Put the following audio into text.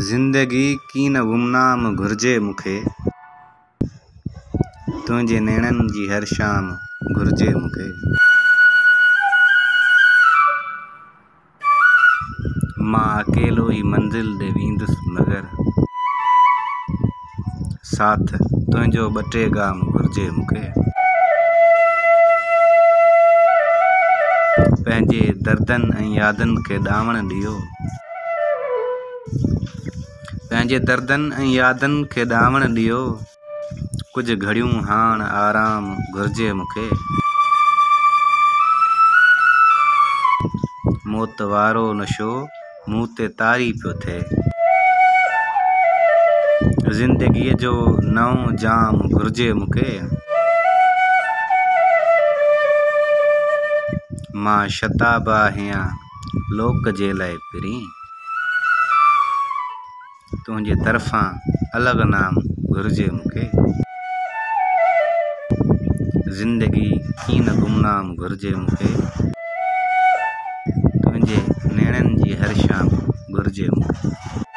ज़िंदगी की न गुमनाम घुर्जे मुखे, तुंहिंजे नेणनि जी हर शाम घुर्जे मुखे। मां अकेलो ई मंज़िल ॾे वेंदुसि मगर साथ तुंहिंजो ॿ टे गाम घुर्जे मुखे। पंहिंजे दर्दनि ऐं यादनि खे ॾावण ॾियो, पंहिंजे दर्दनि ऐं यादनि खे ॾावण ॾियो, कुझु घड़ियूं हाण आराम घुर्जे मुखे। मौत वारो नशो मूं ते तारी पियो थिए, ज़िंदगीअ जो नओं जाम घुर्जे मुखे। मां शताब आहियां लोक जे लाइ फिरी, तुंहिंजे तरफ़ां अलॻि नाम घुर्जे मुखे। ज़िंदगी की न गुमनाम घुर्जे मुखे, तुंहिंजे नेणनि जी हर शाम घुर्जे मुखे।